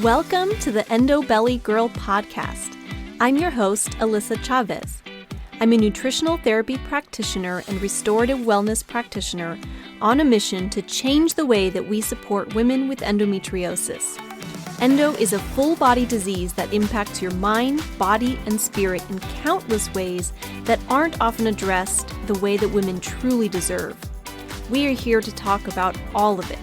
Welcome to the Endo Belly Girl podcast. I'm your host, Alyssa Chavez. I'm a nutritional therapy practitioner and restorative wellness practitioner on a mission to change the way that we support women with endometriosis. Endo is a full-body disease that impacts your mind, body, and spirit in countless ways that aren't often addressed the way that women truly deserve. We are here to talk about all of it.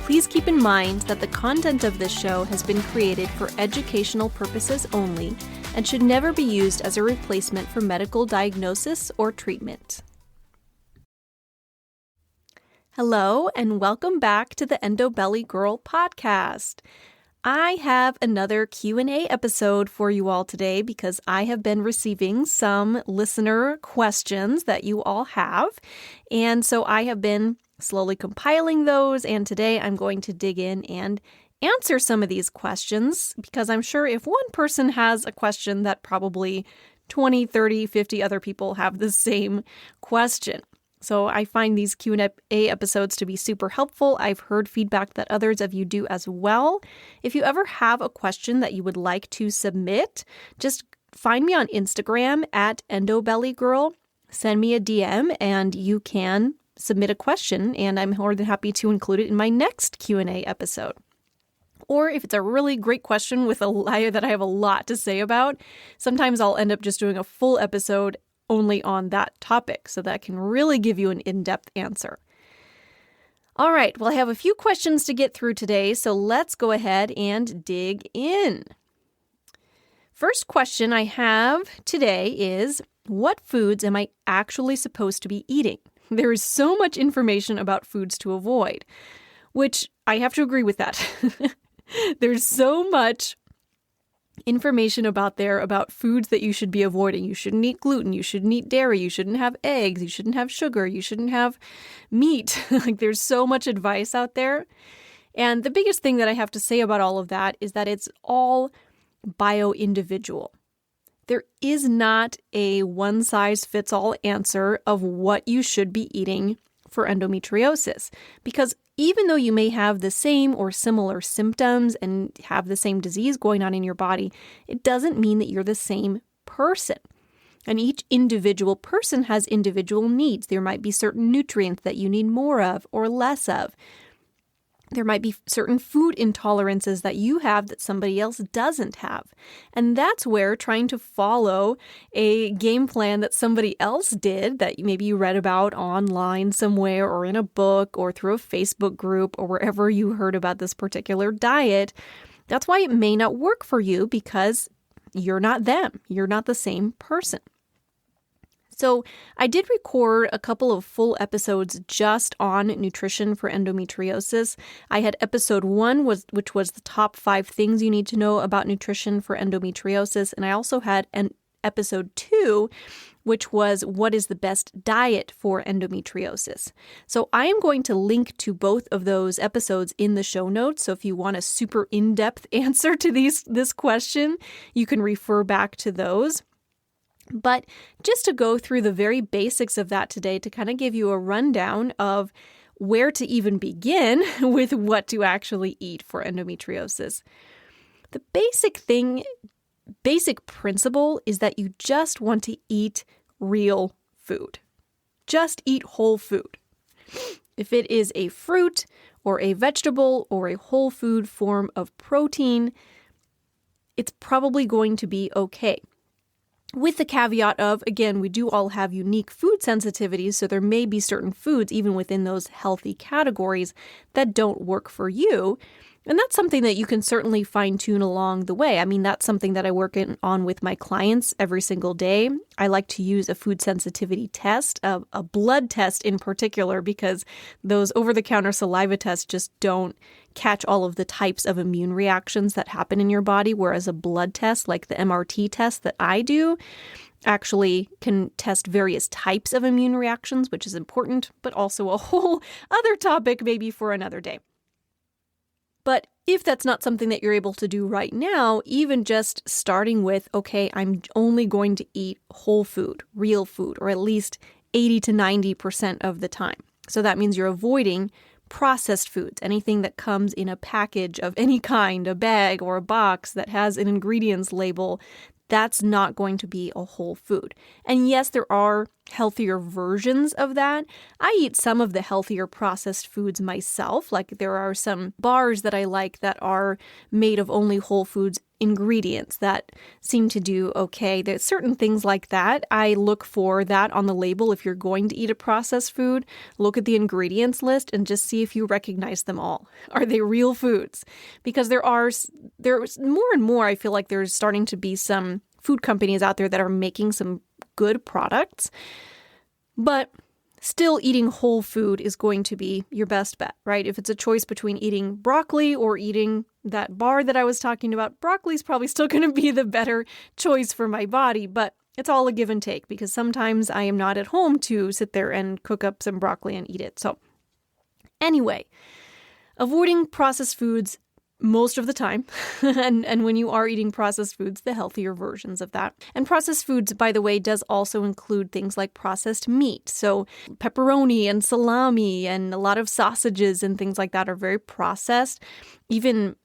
Please keep in mind that the content of this show has been created for educational purposes only and should never be used as a replacement for medical diagnosis or treatment. Hello, and welcome back to the Endo Belly Girl podcast. I have another Q&A episode for you all today because I have been receiving some listener questions that you all have. And so I have been slowly compiling those, and today I'm going to dig in and answer some of these questions because I'm sure if one person has a question that probably 20, 30, 50 other people have the same question. So I find these Q&A episodes to be super helpful. I've heard feedback that others of you do as well. If you ever have a question that you would like to submit, just find me on Instagram at EndoBellyGirl. Send me a DM and you can submit a question, and I'm more than happy to include it in my next Q&A episode. Or if it's a really great question with that I have a lot to say about, sometimes I'll end up just doing a full episode only on that topic, so that can really give you an in-depth answer. All right, well, I have a few questions to get through today, so let's go ahead and dig in. First question I have today is, what foods am I actually supposed to be eating? There is so much information about foods to avoid, which I have to agree with that. There's so much information about foods that you should be avoiding. You shouldn't eat gluten, you shouldn't eat dairy, you shouldn't have eggs, you shouldn't have sugar, you shouldn't have meat. There's so much advice out there. And the biggest thing that I have to say about all of that is that it's all bio-individual. There is not a one-size-fits-all answer of what you should be eating for endometriosis, because even though you may have the same or similar symptoms and have the same disease going on in your body, it doesn't mean that you're the same person. And each individual person has individual needs. There might be certain nutrients that you need more of or less of. There might be certain food intolerances that you have that somebody else doesn't have. And that's where trying to follow a game plan that somebody else did, that maybe you read about online somewhere or in a book or through a Facebook group or wherever you heard about this particular diet, that's why it may not work for you, because you're not them. You're not the same person. So I did record a couple of full episodes just on nutrition for endometriosis. I had episode 1, which was the top 5 things you need to know about nutrition for endometriosis. And I also had an episode 2, which was what is the best diet for endometriosis. So I am going to link to both of those episodes in the show notes. So if you want a super in-depth answer to this question, you can refer back to those. But just to go through the very basics of that today, to kind of give you a rundown of where to even begin with what to actually eat for endometriosis. The basic principle is that you just want to eat real food. Just eat whole food. If it is a fruit or a vegetable or a whole food form of protein, it's probably going to be okay. With the caveat of, again, we do all have unique food sensitivities, so there may be certain foods, even within those healthy categories, that don't work for you. And that's something that you can certainly fine-tune along the way. I mean, that's something that I work on with my clients every single day. I like to use a food sensitivity test, a blood test in particular, because those over-the-counter saliva tests just don't catch all of the types of immune reactions that happen in your body, whereas a blood test, like the MRT test that I do, actually can test various types of immune reactions, which is important, but also a whole other topic maybe for another day. But if that's not something that you're able to do right now, even just starting with, okay, I'm only going to eat whole food, real food, or at least 80 to 90% of the time. So that means you're avoiding processed foods, anything that comes in a package of any kind, a bag or a box that has an ingredients label, that's not going to be a whole food. And yes, there are healthier versions of that. I eat some of the healthier processed foods myself. Like there are some bars that I like that are made of only whole foods ingredients that seem to do okay. There's certain things like that. I look for that on the label. If you're going to eat a processed food, look at the ingredients list and just see if you recognize them all. Are they real foods? Because there's more and more, I feel like there's starting to be some food companies out there that are making some good products, but still eating whole food is going to be your best bet, right? If it's a choice between eating broccoli or eating that bar that I was talking about, broccoli is probably still going to be the better choice for my body, but it's all a give and take because sometimes I am not at home to sit there and cook up some broccoli and eat it. So anyway, avoiding processed foods most of the time. and when you are eating processed foods, the healthier versions of that. And processed foods, by the way, does also include things like processed meat. So pepperoni and salami and a lot of sausages and things like that are very processed. Even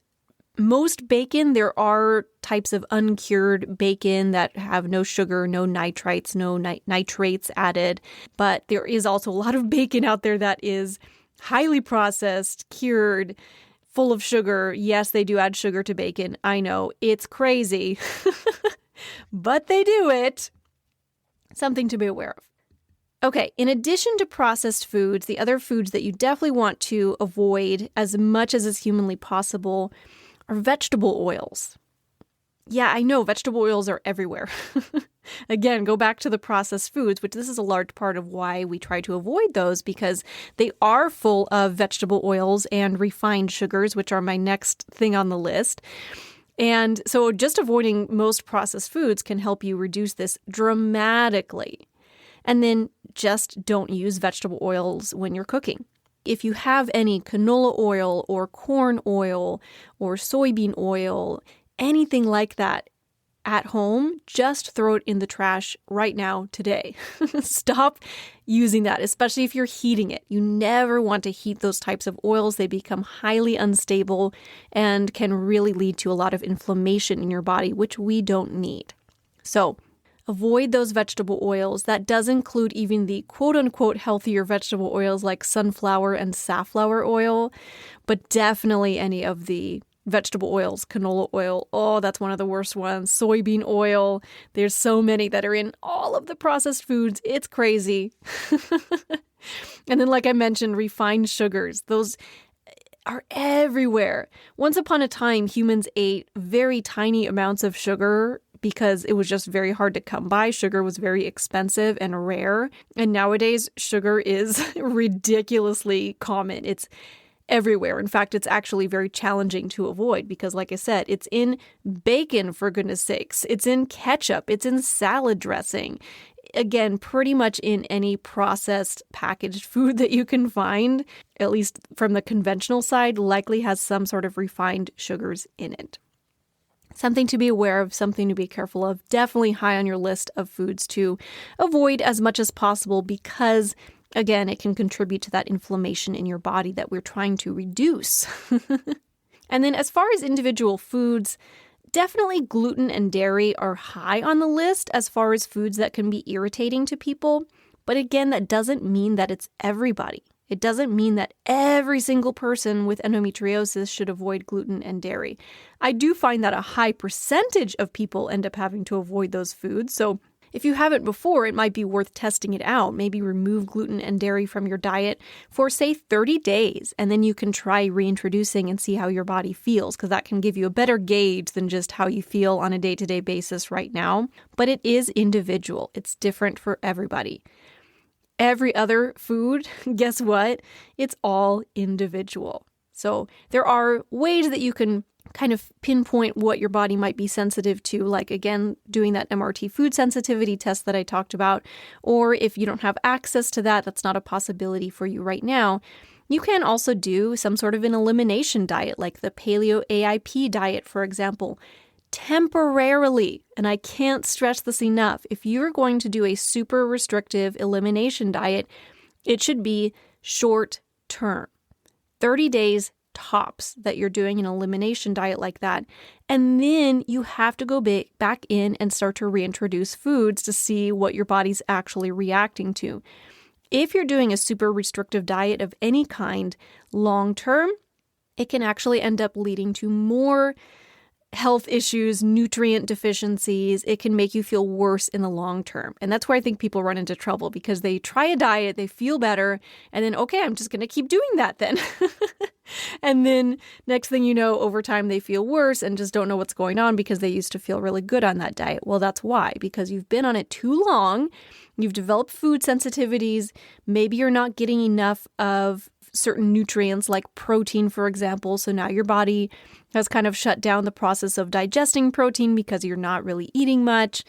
most bacon, there are types of uncured bacon that have no sugar, no nitrites, no nitrates added. But there is also a lot of bacon out there that is highly processed, cured, full of sugar. Yes, they do add sugar to bacon. I know, it's crazy, but they do it. Something to be aware of. Okay, in addition to processed foods, the other foods that you definitely want to avoid as much as is humanly possible are vegetable oils. Yeah, I know vegetable oils are everywhere. Again, go back to the processed foods, which this is a large part of why we try to avoid those because they are full of vegetable oils and refined sugars, which are my next thing on the list. And so just avoiding most processed foods can help you reduce this dramatically. And then just don't use vegetable oils when you're cooking. If you have any canola oil or corn oil or soybean oil, anything like that at home, just throw it in the trash right now, today. Stop using that, especially if you're heating it. You never want to heat those types of oils. They become highly unstable and can really lead to a lot of inflammation in your body, which we don't need. So avoid those vegetable oils. That does include even the quote-unquote healthier vegetable oils like sunflower and safflower oil, but definitely any of the vegetable oils, canola oil. Oh, that's one of the worst ones. Soybean oil. There's so many that are in all of the processed foods. It's crazy. And then, like I mentioned, refined sugars. Those are everywhere. Once upon a time, humans ate very tiny amounts of sugar because it was just very hard to come by. Sugar was very expensive and rare. And nowadays, sugar is ridiculously common. It's everywhere. In fact, it's actually very challenging to avoid because, like I said, it's in bacon, for goodness sakes. It's in ketchup. It's in salad dressing. Again, pretty much in any processed packaged food that you can find, at least from the conventional side, likely has some sort of refined sugars in it. Something to be aware of, something to be careful of. Definitely high on your list of foods to avoid as much as possible because, again, it can contribute to that inflammation in your body that we're trying to reduce. And then as far as individual foods, definitely gluten and dairy are high on the list as far as foods that can be irritating to people. But again, that doesn't mean that it's everybody. It doesn't mean that every single person with endometriosis should avoid gluten and dairy. I do find that a high percentage of people end up having to avoid those foods. So if you haven't before, it might be worth testing it out. Maybe remove gluten and dairy from your diet for, say, 30 days, and then you can try reintroducing and see how your body feels, because that can give you a better gauge than just how you feel on a day-to-day basis right now. But it is individual. It's different for everybody. Every other food, guess what? It's all individual. So there are ways that you can kind of pinpoint what your body might be sensitive to, like, again, doing that MRT food sensitivity test that I talked about. Or if you don't have access to that, that's not a possibility for you right now, you can also do some sort of an elimination diet, like the Paleo AIP diet, for example, temporarily. And I can't stress this enough. If you're going to do a super restrictive elimination diet, it should be short term. 30 days tops that you're doing an elimination diet like that. And then you have to go back in and start to reintroduce foods to see what your body's actually reacting to. If you're doing a super restrictive diet of any kind long term, it can actually end up leading to more health issues, nutrient deficiencies. It can make you feel worse in the long term. And that's where I think people run into trouble, because they try a diet, they feel better, and then, okay, I'm just going to keep doing that then. And then next thing you know, over time, they feel worse and just don't know what's going on because they used to feel really good on that diet. Well, that's why, because you've been on it too long. You've developed food sensitivities. Maybe you're not getting enough of certain nutrients like protein, for example. So now your body has kind of shut down the process of digesting protein because you're not really eating much.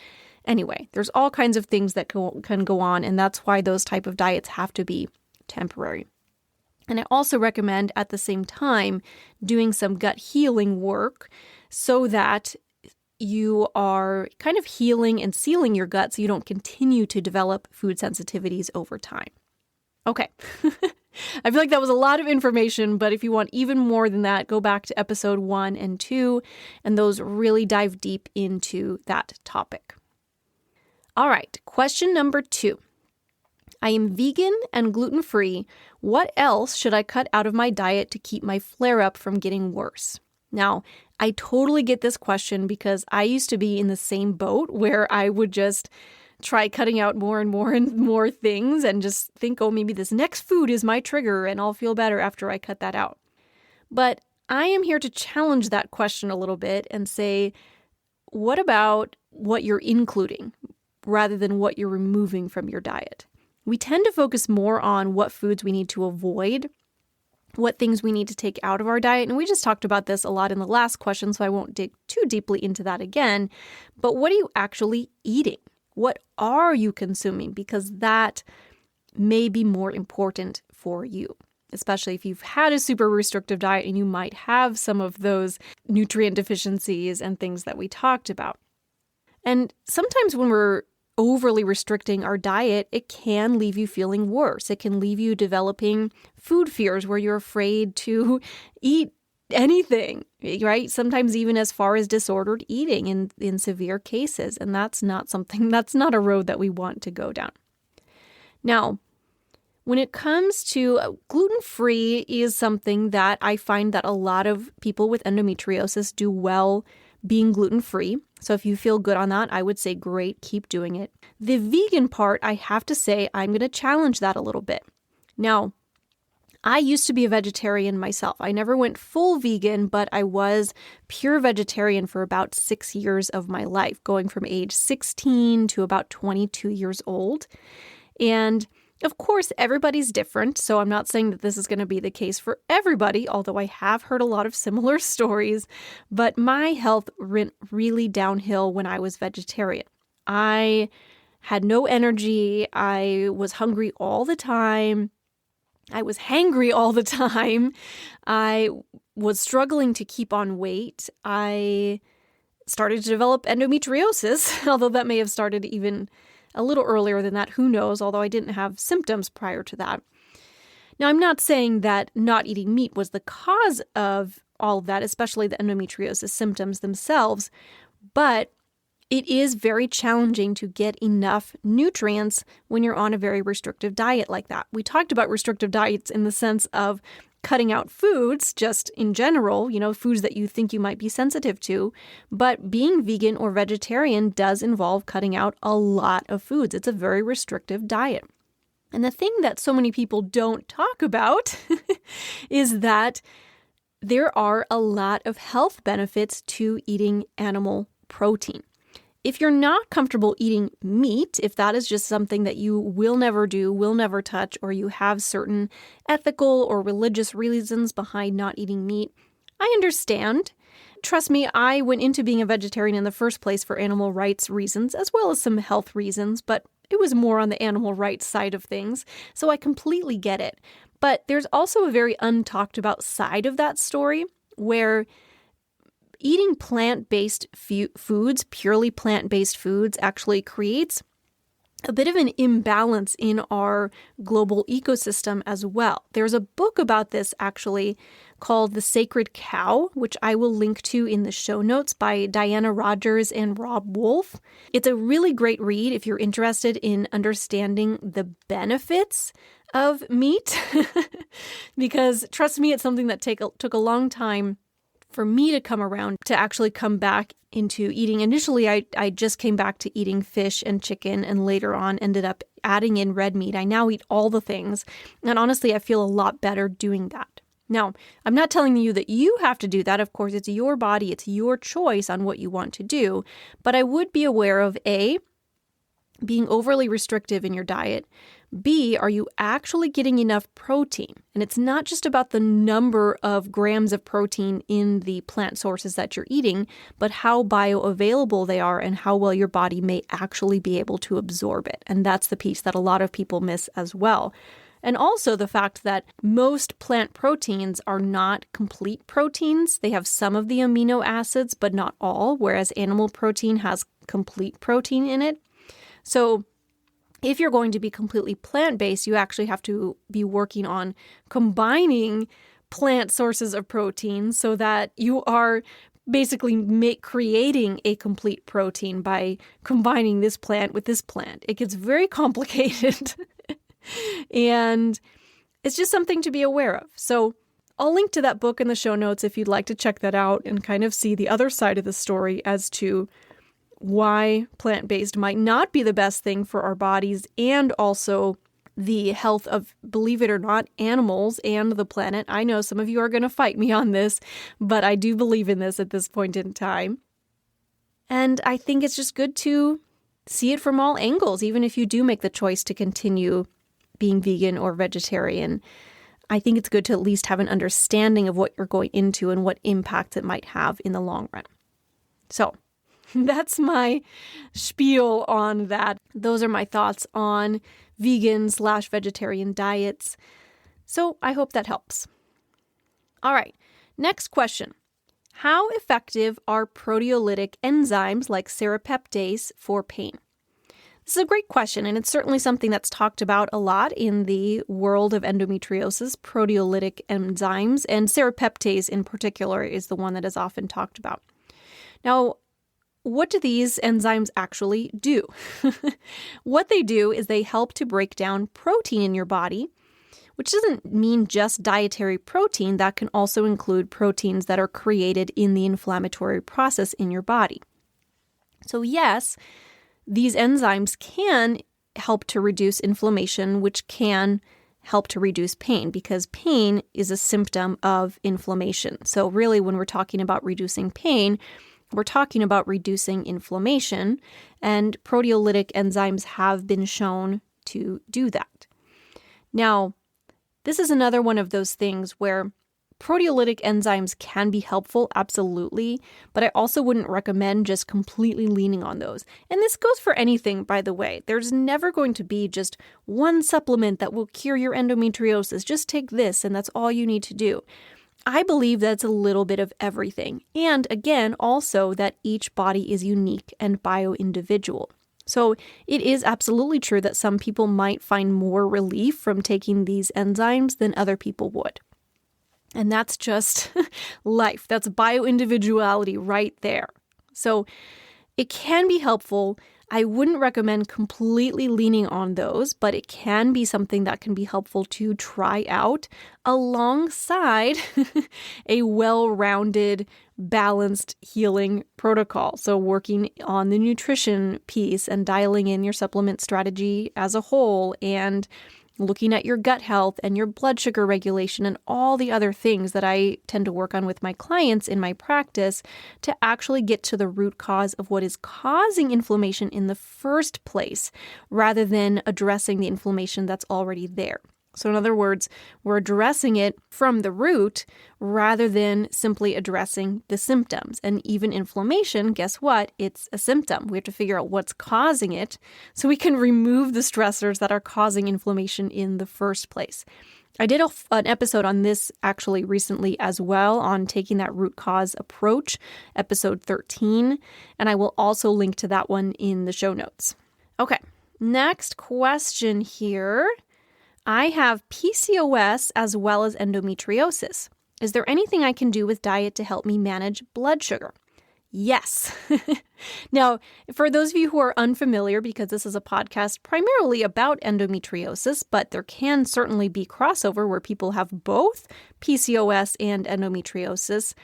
Anyway, there's all kinds of things that can go on, and that's why those type of diets have to be temporary. And I also recommend at the same time doing some gut healing work so that you are kind of healing and sealing your gut so you don't continue to develop food sensitivities over time. Okay. I feel like that was a lot of information, but if you want even more than that, go back to episode 1 and 2, and those really dive deep into that topic. All right, question number 2. I am vegan and gluten-free. What else should I cut out of my diet to keep my flare-up from getting worse? Now, I totally get this question because I used to be in the same boat where I would just try cutting out more and more and more things and just think, oh, maybe this next food is my trigger and I'll feel better after I cut that out. But I am here to challenge that question a little bit and say, what about what you're including rather than what you're removing from your diet? We tend to focus more on what foods we need to avoid, what things we need to take out of our diet. And we just talked about this a lot in the last question, so I won't dig too deeply into that again. But what are you actually eating? What are you consuming? Because that may be more important for you, especially if you've had a super restrictive diet and you might have some of those nutrient deficiencies and things that we talked about. And sometimes when we're overly restricting our diet, it can leave you feeling worse. It can leave you developing food fears where you're afraid to eat anything, right? Sometimes even as far as disordered eating in severe cases. And that's not a road that we want to go down. Now, when it comes to gluten-free is something that I find that a lot of people with endometriosis do well being gluten-free. So if you feel good on that, I would say great, keep doing it. The vegan part, I have to say, I'm going to challenge that a little bit. Now, I used to be a vegetarian myself. I never went full vegan, but I was pure vegetarian for about 6 years of my life, going from age 16 to about 22 years old. And of course, everybody's different, so I'm not saying that this is going to be the case for everybody, although I have heard a lot of similar stories, but my health went really downhill when I was vegetarian. I had no energy. I was hungry all the time. I was hangry all the time. I was struggling to keep on weight. I started to develop endometriosis, although that may have started even a little earlier than that. Who knows? Although I didn't have symptoms prior to that. Now, I'm not saying that not eating meat was the cause of all of that, especially the endometriosis symptoms themselves, but it is very challenging to get enough nutrients when you're on a very restrictive diet like that. We talked about restrictive diets in the sense of cutting out foods, just in general, foods that you think you might be sensitive to. But being vegan or vegetarian does involve cutting out a lot of foods. It's a very restrictive diet. And the thing that so many people don't talk about is that there are a lot of health benefits to eating animal protein. If you're not comfortable eating meat, if that is just something that you will never do, will never touch, or you have certain ethical or religious reasons behind not eating meat, I understand. Trust me, I went into being a vegetarian in the first place for animal rights reasons, as well as some health reasons, but it was more on the animal rights side of things, so I completely get it. But there's also a very untalked about side of that story where eating plant-based foods, purely plant-based foods, actually creates a bit of an imbalance in our global ecosystem as well. There's a book about this actually called The Sacred Cow, which I will link to in the show notes, by Diana Rogers and Rob Wolf. It's a really great read if you're interested in understanding the benefits of meat, because trust me, it's something that took a long time for me to come around to actually come back into eating. Initially, I just came back to eating fish and chicken, and later on ended up adding in red meat. I now eat all the things, and honestly, I feel a lot better doing that. Now, I'm not telling you that you have to do that. Of course, it's your body, it's your choice on what you want to do, but I would be aware of A, being overly restrictive in your diet. B, are you actually getting enough protein? And it's not just about the number of grams of protein in the plant sources that you're eating, but how bioavailable they are and how well your body may actually be able to absorb it. And that's the piece that a lot of people miss as well. And also the fact that most plant proteins are not complete proteins. They have some of the amino acids, but not all, whereas animal protein has complete protein in it. So if you're going to be completely plant-based, you actually have to be working on combining plant sources of protein so that you are basically creating a complete protein by combining this plant with this plant. It gets very complicated and it's just something to be aware of. So I'll link to that book in the show notes if you'd like to check that out and kind of see the other side of the story as to why plant-based might not be the best thing for our bodies, and also the health of, believe it or not, animals and the planet. I know some of you are going to fight me on this, but I do believe in this at this point in time. And I think it's just good to see it from all angles, even if you do make the choice to continue being vegan or vegetarian. I think it's good to at least have an understanding of what you're going into and what impact it might have in the long run. So that's my spiel on that. Those are my thoughts on vegan/vegetarian diets. So I hope that helps. All right, next question. How effective are proteolytic enzymes like serrapeptase for pain? This is a great question, and it's certainly something that's talked about a lot in the world of endometriosis, proteolytic enzymes, and serrapeptase in particular is the one that is often talked about. Now, what do these enzymes actually do? What they do is they help to break down protein in your body, which doesn't mean just dietary protein. That can also include proteins that are created in the inflammatory process in your body. So yes, these enzymes can help to reduce inflammation, which can help to reduce pain, because pain is a symptom of inflammation. So really, when we're talking about reducing pain, we're talking about reducing inflammation, and proteolytic enzymes have been shown to do that. Now, this is another one of those things where proteolytic enzymes can be helpful, absolutely, but I also wouldn't recommend just completely leaning on those. And this goes for anything, by the way. There's never going to be just one supplement that will cure your endometriosis. Just take this, and that's all you need to do. I believe that's a little bit of everything. And again, also that each body is unique and bio-individual. So it is absolutely true that some people might find more relief from taking these enzymes than other people would. And that's just life. That's bio-individuality right there. So it can be helpful. I wouldn't recommend completely leaning on those, but it can be something that can be helpful to try out alongside a well-rounded, balanced healing protocol. So working on the nutrition piece and dialing in your supplement strategy as a whole, and looking at your gut health and your blood sugar regulation and all the other things that I tend to work on with my clients in my practice to actually get to the root cause of what is causing inflammation in the first place, rather than addressing the inflammation that's already there. So in other words, we're addressing it from the root rather than simply addressing the symptoms. And even inflammation, guess what? It's a symptom. We have to figure out what's causing it so we can remove the stressors that are causing inflammation in the first place. I did an episode on this actually recently as well, on taking that root cause approach, episode 13, and I will also link to that one in the show notes. Okay. next question here. I have PCOS as well as endometriosis. Is there anything I can do with diet to help me manage blood sugar? Yes. Now, for those of you who are unfamiliar, because this is a podcast primarily about endometriosis, but there can certainly be crossover where people have both PCOS and endometriosis.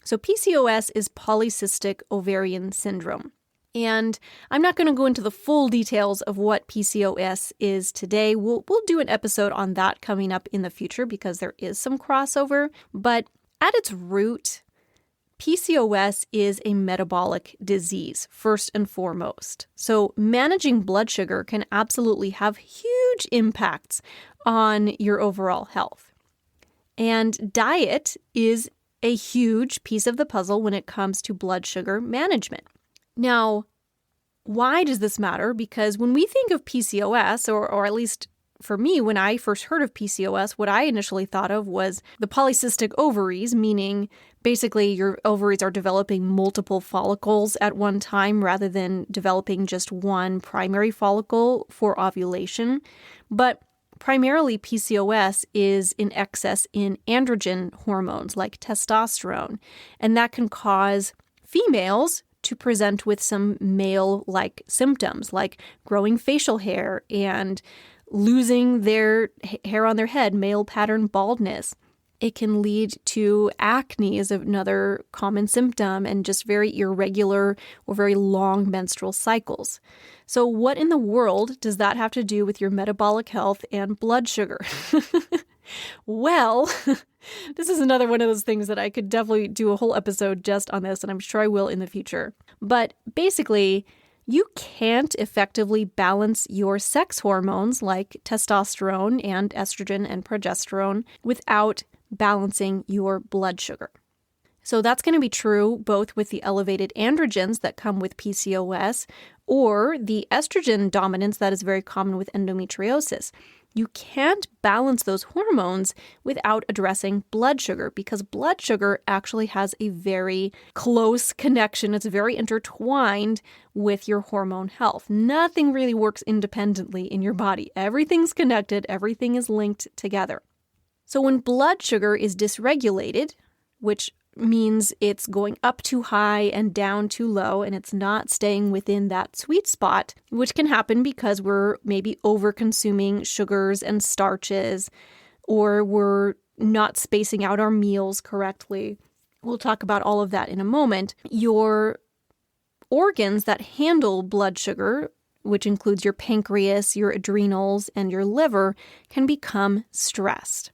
So PCOS is polycystic ovarian syndrome. And I'm not going to go into the full details of what PCOS is today. We'll do an episode on that coming up in the future because there is some crossover. But at its root, PCOS is a metabolic disease, first and foremost. So managing blood sugar can absolutely have huge impacts on your overall health. And diet is a huge piece of the puzzle when it comes to blood sugar management. Now, why does this matter? Because when we think of PCOS, or at least for me, when I first heard of PCOS, what I initially thought of was the polycystic ovaries, meaning basically your ovaries are developing multiple follicles at one time rather than developing just one primary follicle for ovulation. But primarily PCOS is in excess in androgen hormones like testosterone, and that can cause females to present with some male-like symptoms like growing facial hair and losing their hair on their head, male pattern baldness. It can lead to acne as another common symptom and just very irregular or very long menstrual cycles. So what in the world does that have to do with your metabolic health and blood sugar? Well, this is another one of those things that I could definitely do a whole episode just on this, and I'm sure I will in the future. But basically, you can't effectively balance your sex hormones like testosterone and estrogen and progesterone without balancing your blood sugar. So that's going to be true both with the elevated androgens that come with PCOS or the estrogen dominance that is very common with endometriosis. You can't balance those hormones without addressing blood sugar because blood sugar actually has a very close connection. It's very intertwined with your hormone health. Nothing really works independently in your body. Everything's connected. Everything is linked together. So when blood sugar is dysregulated, which means it's going up too high and down too low, and it's not staying within that sweet spot, which can happen because we're maybe over-consuming sugars and starches, or we're not spacing out our meals correctly. We'll talk about all of that in a moment. Your organs that handle blood sugar, which includes your pancreas, your adrenals, and your liver, can become stressed.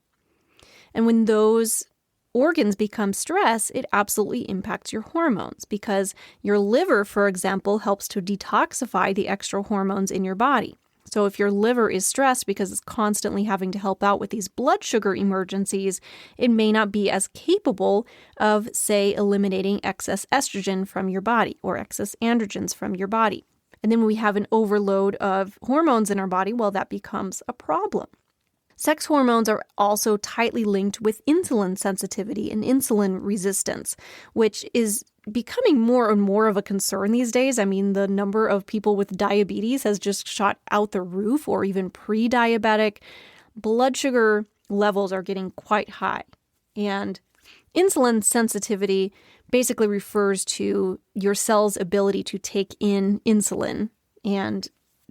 And when those organs become stressed, it absolutely impacts your hormones because your liver, for example, helps to detoxify the extra hormones in your body. So if your liver is stressed because it's constantly having to help out with these blood sugar emergencies, it may not be as capable of, say, eliminating excess estrogen from your body or excess androgens from your body. And then when we have an overload of hormones in our body, well, that becomes a problem. Sex hormones are also tightly linked with insulin sensitivity and insulin resistance, which is becoming more and more of a concern these days. I mean, the number of people with diabetes has just shot out the roof, or even pre-diabetic. Blood sugar levels are getting quite high. And insulin sensitivity basically refers to your cell's ability to take in insulin and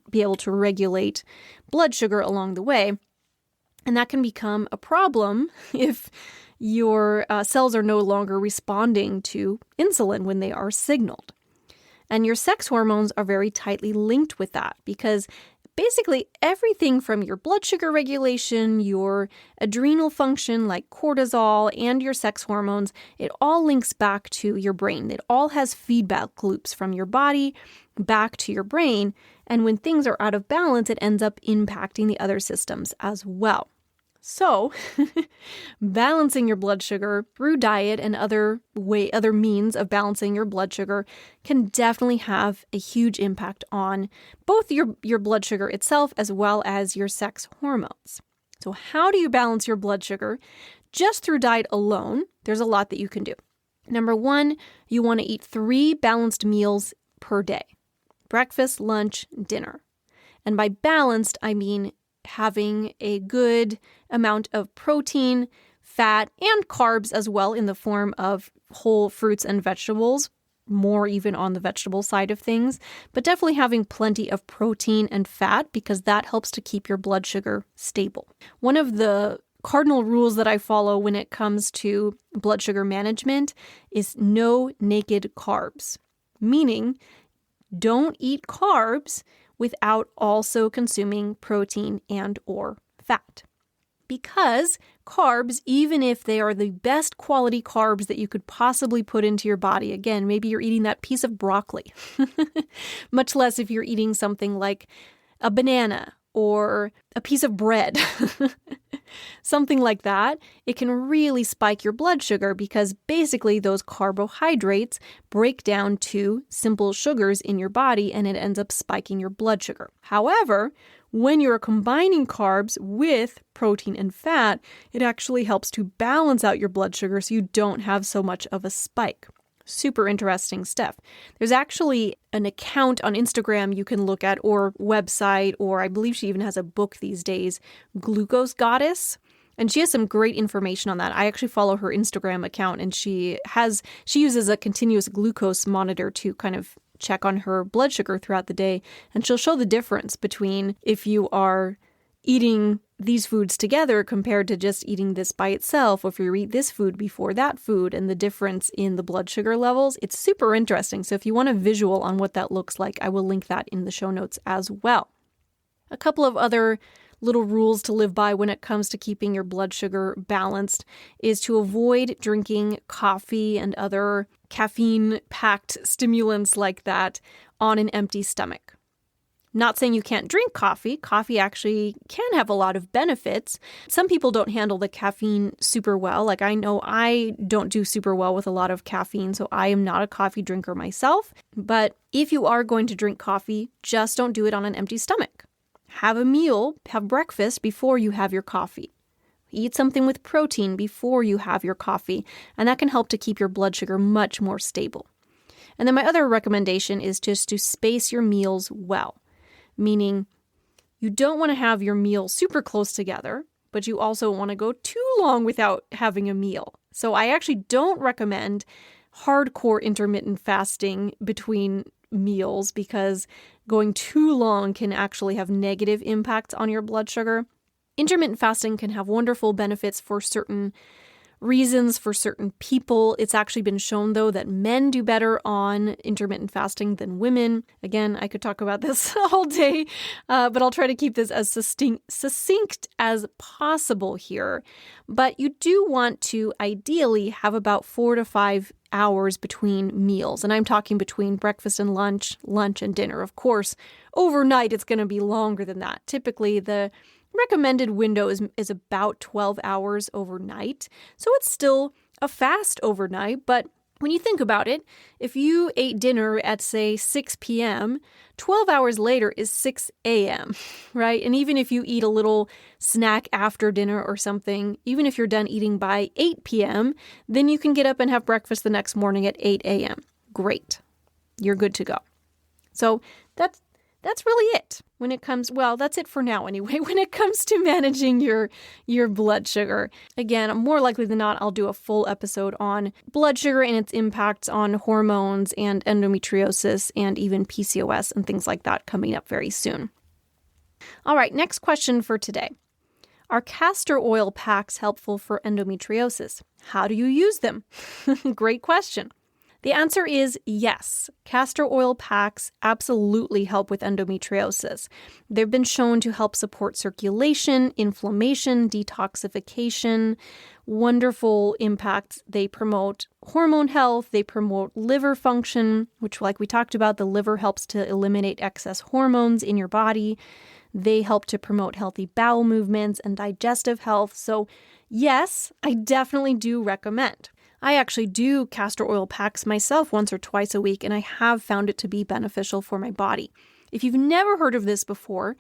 be able to regulate blood sugar along the way. And that can become a problem if your cells are no longer responding to insulin when they are signaled. And your sex hormones are very tightly linked with that because basically everything from your blood sugar regulation, your adrenal function like cortisol, and your sex hormones, it all links back to your brain. It all has feedback loops from your body back to your brain. And when things are out of balance, it ends up impacting the other systems as well. So, balancing your blood sugar through diet and other means of balancing your blood sugar can definitely have a huge impact on both your blood sugar itself as well as your sex hormones. So, how do you balance your blood sugar? Just through diet alone, there's a lot that you can do. Number one, you want to eat 3 balanced meals per day: breakfast, lunch, dinner. And by balanced, I mean having a good amount of protein, fat, and carbs as well in the form of whole fruits and vegetables, more even on the vegetable side of things, but definitely having plenty of protein and fat because that helps to keep your blood sugar stable. One of the cardinal rules that I follow when it comes to blood sugar management is no naked carbs, meaning don't eat carbs without also consuming protein and or fat. Because carbs, even if they are the best quality carbs that you could possibly put into your body, again, maybe you're eating that piece of broccoli, much less if you're eating something like a banana or a piece of bread, something like that, it can really spike your blood sugar because basically those carbohydrates break down to simple sugars in your body and it ends up spiking your blood sugar. However, when you're combining carbs with protein and fat, it actually helps to balance out your blood sugar so you don't have so much of a spike. Super interesting stuff. There's actually an account on Instagram you can look at, or website, or I believe she even has a book these days, Glucose Goddess. And she has some great information on that. I actually follow her Instagram account, and she uses a continuous glucose monitor to kind of check on her blood sugar throughout the day. And she'll show the difference between if you are eating these foods together compared to just eating this by itself, or if you eat this food before that food, and the difference in the blood sugar levels. It's super interesting. So if you want a visual on what that looks like, I will link that in the show notes as well. A couple of other little rules to live by when it comes to keeping your blood sugar balanced is to avoid drinking coffee and other caffeine-packed stimulants like that on an empty stomach. Not saying you can't drink coffee. Coffee actually can have a lot of benefits. Some people don't handle the caffeine super well. Like I know I don't do super well with a lot of caffeine, so I am not a coffee drinker myself. But if you are going to drink coffee, just don't do it on an empty stomach. Have a meal, have breakfast before you have your coffee. Eat something with protein before you have your coffee, and that can help to keep your blood sugar much more stable. And then my other recommendation is just to space your meals well. Meaning you don't want to have your meal super close together, but you also want to go too long without having a meal. So I actually don't recommend hardcore intermittent fasting between meals because going too long can actually have negative impacts on your blood sugar. Intermittent fasting can have wonderful benefits for certain reasons for certain people. It's actually been shown, though, that men do better on intermittent fasting than women. Again, I could talk about this all day, but I'll try to keep this as succinct as possible here. But you do want to ideally have about 4 to 5 hours between meals. And I'm talking between breakfast and lunch and dinner. Of course, overnight, it's going to be longer than that. Typically, the recommended window is about 12 hours overnight. So it's still a fast overnight, but when you think about it, if you ate dinner at, say, 6 p.m., 12 hours later is 6 a.m., right? And even if you eat a little snack after dinner or something, even if you're done eating by 8 p.m., then you can get up and have breakfast the next morning at 8 a.m. Great. You're good to go. So that's really it when it comes, well, that's it for now anyway, when it comes to managing your blood sugar. Again, more likely than not, I'll do a full episode on blood sugar and its impacts on hormones and endometriosis and even PCOS and things like that coming up very soon. All right, next question for today. Are castor oil packs helpful for endometriosis? How do you use them? Great question. The answer is yes. Castor oil packs absolutely help with endometriosis. They've been shown to help support circulation, inflammation, detoxification, wonderful impacts. They promote hormone health. They promote liver function, which, like we talked about, the liver helps to eliminate excess hormones in your body. They help to promote healthy bowel movements and digestive health. So yes, I definitely do recommend. I actually do castor oil packs myself once or twice a week, and I have found it to be beneficial for my body. If you've never heard of this before,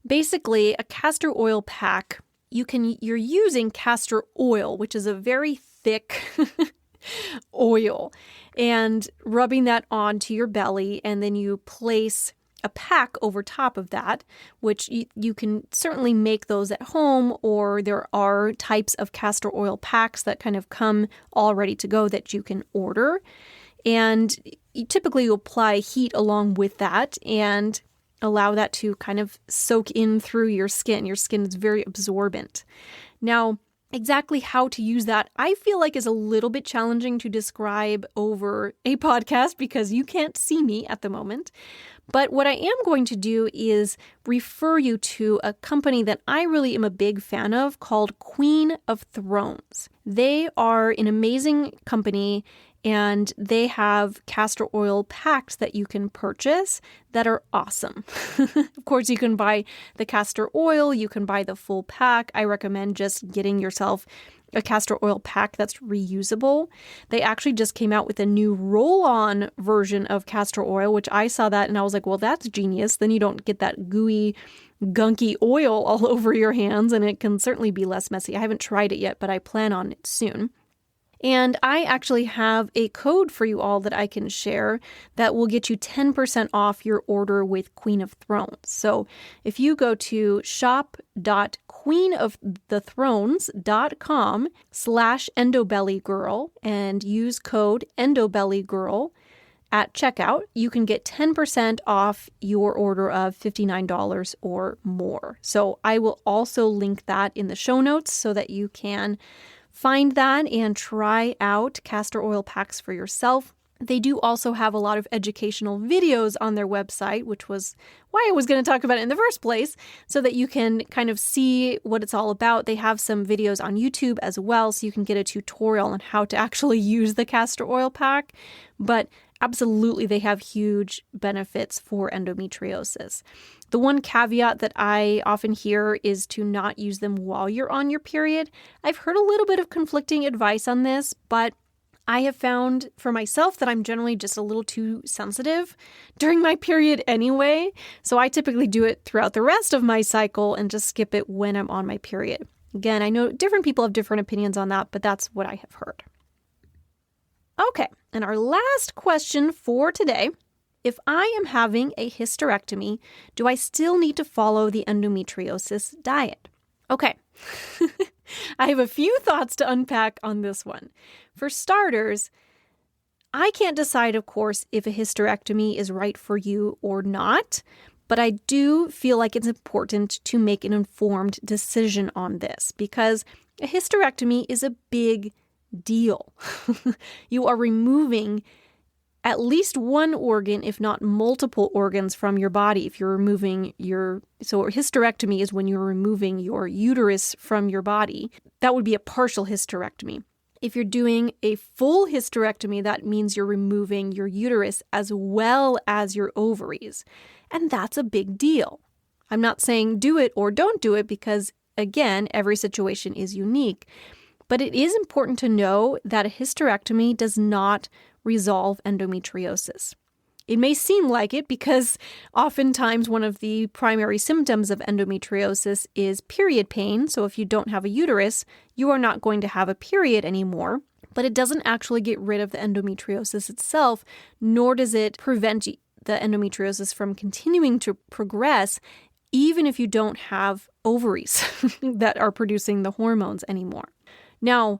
basically a castor oil pack, you're using castor oil, which is a very thick oil, and rubbing that onto your belly, and then you place a pack over top of that, which you can certainly make those at home, or there are types of castor oil packs that kind of come all ready to go that you can order. And you typically apply heat along with that and allow that to kind of soak in through your skin. Your skin is very absorbent. Now, exactly how to use that, I feel like is a little bit challenging to describe over a podcast because you can't see me at the moment. But what I am going to do is refer you to a company that I really am a big fan of called Queen of Thrones. They are an amazing company, and they have castor oil packs that you can purchase that are awesome. Of course, you can buy the castor oil, you can buy the full pack. I recommend just getting yourself a castor oil pack that's reusable. They actually just came out with a new roll-on version of castor oil, which I saw that and I was like, well, that's genius. Then you don't get that gooey, gunky oil all over your hands, and it can certainly be less messy. I haven't tried it yet, but I plan on it soon. And I actually have a code for you all that I can share that will get you 10% off your order with Queen of Thrones. So if you go to shop.queenofthethrones.com/endobellygirl and use code endobellygirl at checkout, you can get 10% off your order of $59 or more. So I will also link that in the show notes so that you can find that and try out castor oil packs for yourself. They do also have a lot of educational videos on their website, which was why I was going to talk about it in the first place, so that you can kind of see what it's all about. They have some videos on YouTube as well, so you can get a tutorial on how to actually use the castor oil pack. But absolutely, they have huge benefits for endometriosis. The one caveat that I often hear is to not use them while you're on your period. I've heard a little bit of conflicting advice on this, but I have found for myself that I'm generally just a little too sensitive during my period anyway. So I typically do it throughout the rest of my cycle and just skip it when I'm on my period. Again, I know different people have different opinions on that, but that's what I have heard. Okay, and our last question for today. If I am having a hysterectomy, do I still need to follow the endometriosis diet? Okay, I have a few thoughts to unpack on this one. For starters, I can't decide, of course, if a hysterectomy is right for you or not, but I do feel like it's important to make an informed decision on this because a hysterectomy is a big deal. You are removing at least one organ, if not multiple organs from your body. If you're removing so a hysterectomy is when you're removing your uterus from your body. That would be a partial hysterectomy. If you're doing a full hysterectomy, that means you're removing your uterus as well as your ovaries. And that's a big deal. I'm not saying do it or don't do it because, again, every situation is unique. But it is important to know that a hysterectomy does not resolve endometriosis. It may seem like it because oftentimes one of the primary symptoms of endometriosis is period pain. So if you don't have a uterus, you are not going to have a period anymore. But it doesn't actually get rid of the endometriosis itself, nor does it prevent the endometriosis from continuing to progress, even if you don't have ovaries that are producing the hormones anymore. Now,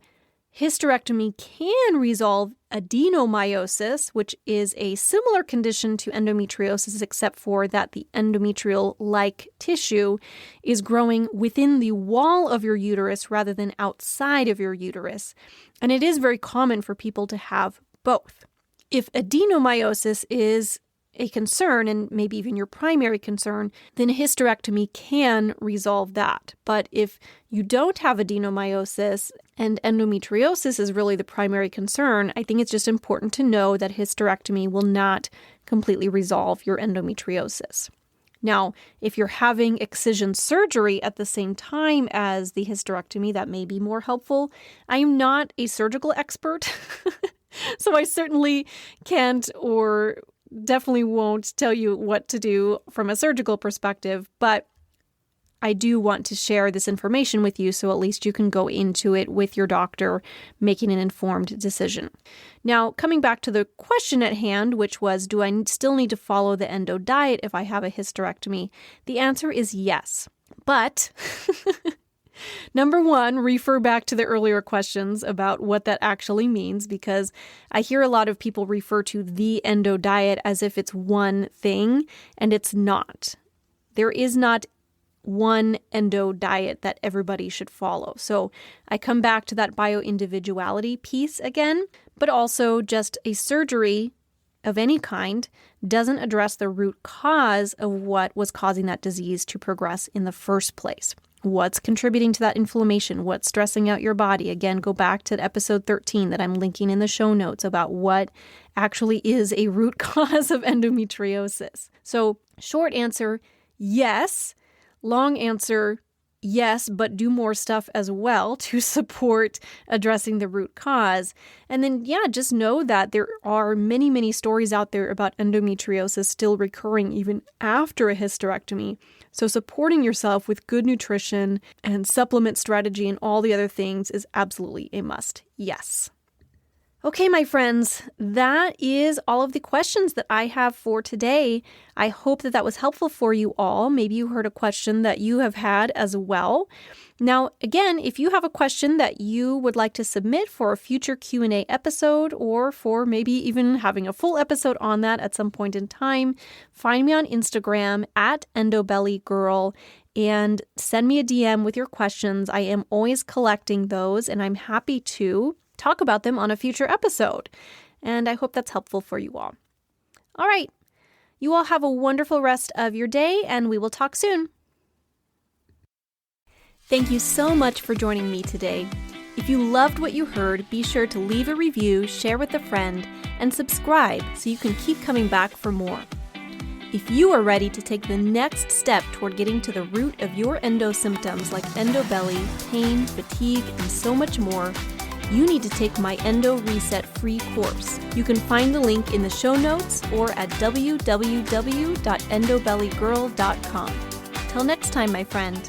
hysterectomy can resolve adenomyosis, which is a similar condition to endometriosis, except for that the endometrial-like tissue is growing within the wall of your uterus rather than outside of your uterus. And it is very common for people to have both. If adenomyosis is a concern, and maybe even your primary concern, then a hysterectomy can resolve that. But if you don't have adenomyosis and endometriosis is really the primary concern, I think it's just important to know that hysterectomy will not completely resolve your endometriosis. Now, if you're having excision surgery at the same time as the hysterectomy, that may be more helpful. I am not a surgical expert, so I certainly can't or definitely won't tell you what to do from a surgical perspective, but I do want to share this information with you so at least you can go into it with your doctor making an informed decision. Now, coming back to the question at hand, which was, do I still need to follow the endo diet if I have a hysterectomy? The answer is yes. But number one, refer back to the earlier questions about what that actually means, because I hear a lot of people refer to the endo diet as if it's one thing, and it's not. There is not one endo diet that everybody should follow. So I come back to that bio-individuality piece again, but also just a surgery of any kind doesn't address the root cause of what was causing that disease to progress in the first place. What's contributing to that inflammation? What's stressing out your body? Again, go back to episode 13 that I'm linking in the show notes about what actually is a root cause of endometriosis. So short answer, yes. Long answer, yes, but do more stuff as well to support addressing the root cause. And then, just know that there are many, many stories out there about endometriosis still recurring even after a hysterectomy. So supporting yourself with good nutrition and supplement strategy and all the other things is absolutely a must. Yes. Okay, my friends, that is all of the questions that I have for today. I hope that was helpful for you all. Maybe you heard a question that you have had as well. Now, again, if you have a question that you would like to submit for a future Q&A episode, or for maybe even having a full episode on that at some point in time, find me on Instagram at endobellygirl and send me a DM with your questions. I am always collecting those, and I'm happy to talk about them on a future episode. And I hope that's helpful for you all. All right. You all have a wonderful rest of your day, and we will talk soon. Thank you so much for joining me today. If you loved what you heard, be sure to leave a review, share with a friend, and subscribe so you can keep coming back for more. If you are ready to take the next step toward getting to the root of your endo symptoms like endobelly, pain, fatigue, and so much more, you need to take my Endo Reset free course. You can find the link in the show notes or at www.endobellygirl.com. Till next time, my friend.